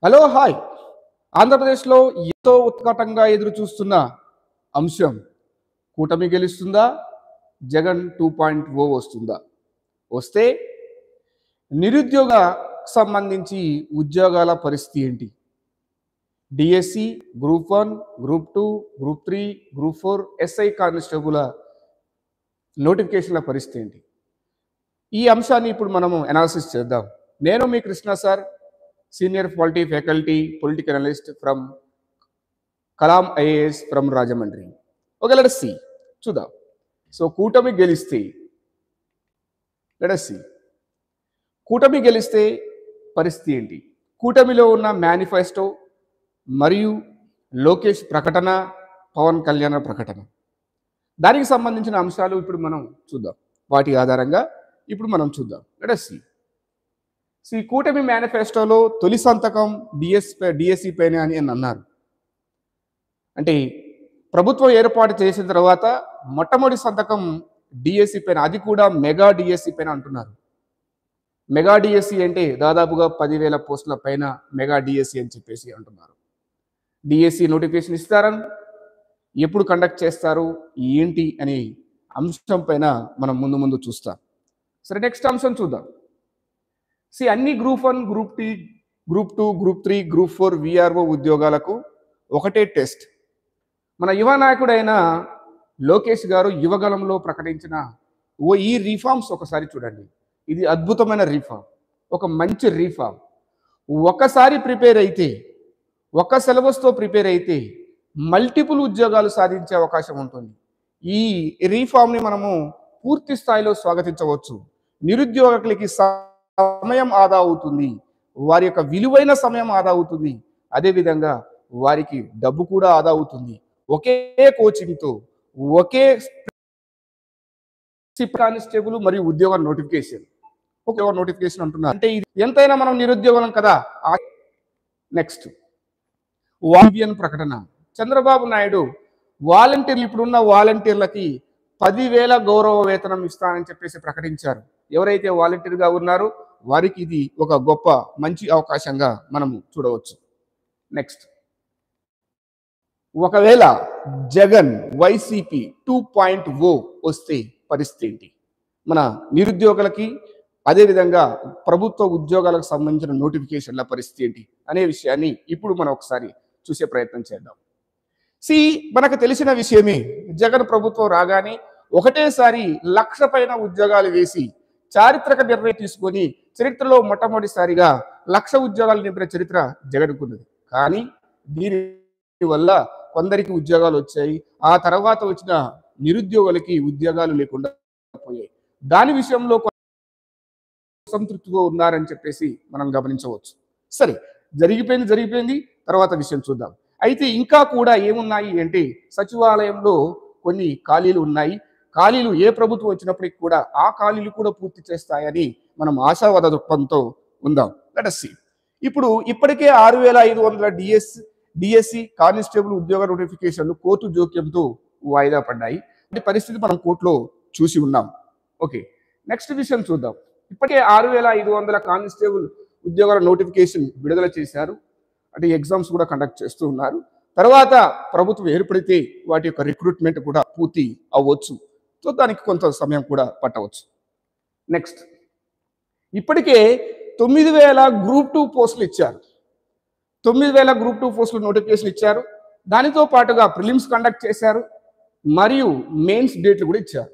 Hello hi. ఆంధ్రప్రదేశ్లో ఎంతో ఉత్కటంగా ఎదురు చూస్తున్న అంశం కూటమి గెలుస్తుందా, జగన్ 2.0 వస్తుందా? వస్తే నిరుద్యోగ సంబంధించి ఉద్యోగాల పరిస్థితి ఏంటి? DSC, group 1, group 2, group 3, group 4, SI constable నోటిఫికేషన్ల పరిస్థితి ఏంటి? ఈ అంశాన్ని ఇప్పుడు మనము అనాలిసిస్ చేద్దాం. నేను మీ Krishna sir, senior polity faculty, political analyst from Kalam IAS from Rajahmundry. Okay, let us see. చూద్దాం. సో కూటమి గెలిస్తే let us see. కూటమి గెలిస్తే పరిస్థితి ఏంటి? కూటమిలో ఉన్న మేనిఫెస్టో మరియు లోకేష్ ప్రకటన, పవన్ కళ్యాణ్ ప్రకటన, దానికి సంబంధించిన అంశాలు ఇప్పుడు మనం చూద్దాం. వాటి ఆధారంగా ఇప్పుడు మనం చూద్దాం. let us see. ఈ కూటమి మేనిఫెస్టోలో తొలి సంతకం డిఎస్సి పైన అని అన్నారు. అంటే ప్రభుత్వం ఏర్పాటు చేసిన తర్వాత మొట్టమొదటి సంతకం డిఎస్సి పైన, అది కూడా మెగా డిఎస్సి పైన అంటున్నారు. మెగా డిఎస్సి అంటే దాదాపుగా 10,000 పోస్టుల పైన మెగా డిఎస్సి అని చెప్పేసి అంటున్నారు. డిఎస్సి నోటిఫికేషన్ ఇస్తారని, ఎప్పుడు కండక్ట్ చేస్తారు, ఏంటి అనే అంశం పైన మనం ముందు చూస్తాం. సరే, నెక్స్ట్ అంశం చూద్దాం. అన్ని group 1, group 2, group 2, group 3, group 4 VRO ఉద్యోగాలకు ఒకటే టెస్ట్. మన యువ నాయకుడైన లోకేష్ గారు యువగలంలో ప్రకటించిన ఈ రీఫార్మ్స్ ఒకసారి చూడండి. ఇది అద్భుతమైన రీఫార్మ్, ఒక మంచి రీఫార్మ్. ఒకసారి ప్రిపేర్ అయితే, ఒక సిలబస్తో ప్రిపేర్ అయితే మల్టిపుల్ ఉద్యోగాలు సాధించే అవకాశం ఉంటుంది. ఈ రీఫార్మ్ని మనము పూర్తి స్థాయిలో స్వాగతించవచ్చు. నిరుద్యోగులకి సమయం ఆదా అవుతుంది, వారి యొక్క విలువైన సమయం ఆదా అవుతుంది, అదేవిధంగా వారికి డబ్బు కూడా ఆదా అవుతుంది. ఒకే కోచింగ్తో ఒకే కానిస్టేబుల్ మరియు ఉద్యోగ నోటిఫికేషన్ అంటున్నారు. అంటే ఇది ఎంతైనా మనం నిరుద్యోగులం కదా. నెక్స్ట్ వాలంటీర్ ప్రకటన. చంద్రబాబు నాయుడు వాలంటీర్లు, ఇప్పుడున్న వాలంటీర్లకి 10,000 గౌరవ వేతనం ఇస్తానని చెప్పేసి ప్రకటించారు. ఎవరైతే వాలంటీర్గా ఉన్నారో వారికి ఇది ఒక గొప్ప మంచి అవకాశంగా మనము చూడవచ్చు. నెక్స్ట్, ఒకవేళ జగన్ వైసీపీ 2.0 వస్తే పరిస్థితి ఏంటి? మన నిరుద్యోగులకి, అదేవిధంగా ప్రభుత్వ ఉద్యోగాలకు సంబంధించిన నోటిఫికేషన్ల పరిస్థితి ఏంటి అనే విషయాన్ని ఇప్పుడు మనం ఒకసారి చూసే ప్రయత్నం చేద్దాం. మనకు తెలిసిన విషయమే, జగన్ ప్రభుత్వం రాగానే ఒకటేసారి 1,00,000 పైన ఉద్యోగాలు వేసి చారిత్రక నిర్ణయం తీసుకొని చరిత్రలో మొట్టమొదటిసారిగా 1,00,000 ఉద్యోగాలు నింపిన చరిత్ర జగన్కున్నది. కానీ దీని వల్ల కొందరికి ఉద్యోగాలు వచ్చాయి, ఆ తర్వాత వచ్చిన నిరుద్యోగులకి ఉద్యోగాలు లేకుండా పోయాయి. దాని విషయంలో సంతృప్తిగా ఉన్నారని చెప్పేసి మనం గమనించవచ్చు. సరే, జరిగిపోయింది. తర్వాత విషయం చూద్దాం. అయితే ఇంకా కూడా ఏమున్నాయి అంటే, సచివాలయంలో కొన్ని ఖాళీలు ఉన్నాయి. ఖాళీలు ఏ ప్రభుత్వం వచ్చినప్పటికీ కూడా ఆ ఖాళీలు కూడా పూర్తి చేస్తాయని మనం ఆశావాద దృక్పథంతో ఉందాం. Let us see. ఇప్పుడు ఇప్పటికే 6,500 డిఎస్సి కానిస్టేబుల్ ఉద్యోగ నోటిఫికేషన్లు కోర్టు జోక్యంతో వాయిదా పడ్డాయి. ఈ పరిస్థితి మనం కోర్టులో చూసి ఉన్నాం. ఓకే, నెక్స్ట్ విషయం చూద్దాం. ఇప్పటికే 6,500 కానిస్టేబుల్ ఉద్యోగాల నోటిఫికేషన్ విడుదల చేశారు. అంటే ఎగ్జామ్స్ కూడా కండక్ట్ చేస్తూ ఉన్నారు. తర్వాత ప్రభుత్వం ఏర్పడితే వాటి యొక్క రిక్రూట్మెంట్ కూడా పూర్తి అవ్వచ్చు. సో దానికి కొంత సమయం కూడా పట్టవచ్చు. నెక్స్ట్, ఇప్పటికే 9,000 గ్రూప్ 2 పోస్టులు ఇచ్చారు. 9,000 గ్రూప్ 2 పోస్టులు నోటిఫికేషన్ ఇచ్చారు. దానితో పాటుగా ప్రిలిమ్స్ కండక్ట్ చేశారు, మరియు మెయిన్స్ డేట్లు కూడా ఇచ్చారు.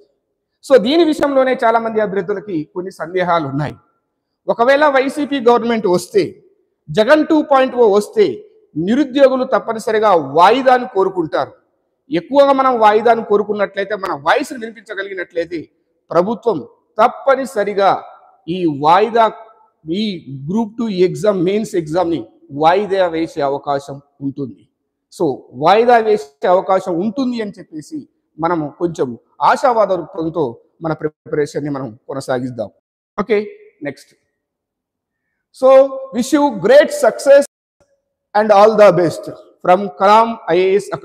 సో దీని విషయంలోనే చాలా మంది అభ్యర్థులకి కొన్ని సందేహాలు ఉన్నాయి. ఒకవేళ వైసీపీ గవర్నమెంట్ వస్తే, జగన్ 2.0 వస్తే నిరుద్యోగులు తప్పనిసరిగా వాయిదాను కోరుకుంటారు. ఎక్కువగా మనం వాయిదాను కోరుకున్నట్లయితే, మన వాయిస్ని వినిపించగలిగినట్లయితే ప్రభుత్వం తప్పనిసరిగా ఈ గ్రూప్ 2 ఎగ్జామ్, మెయిన్స్ ఎగ్జామ్ని వాయిదా వేసే అవకాశం ఉంటుంది. సో వాయిదా వేసే అవకాశం ఉంటుంది అని చెప్పేసి మనము కొంచెం ఆశావాద రూపంతో మన ప్రిపరేషన్ని మనం కొనసాగిద్దాం. Okay, next. So wish you great success and all the best from Kalam IAS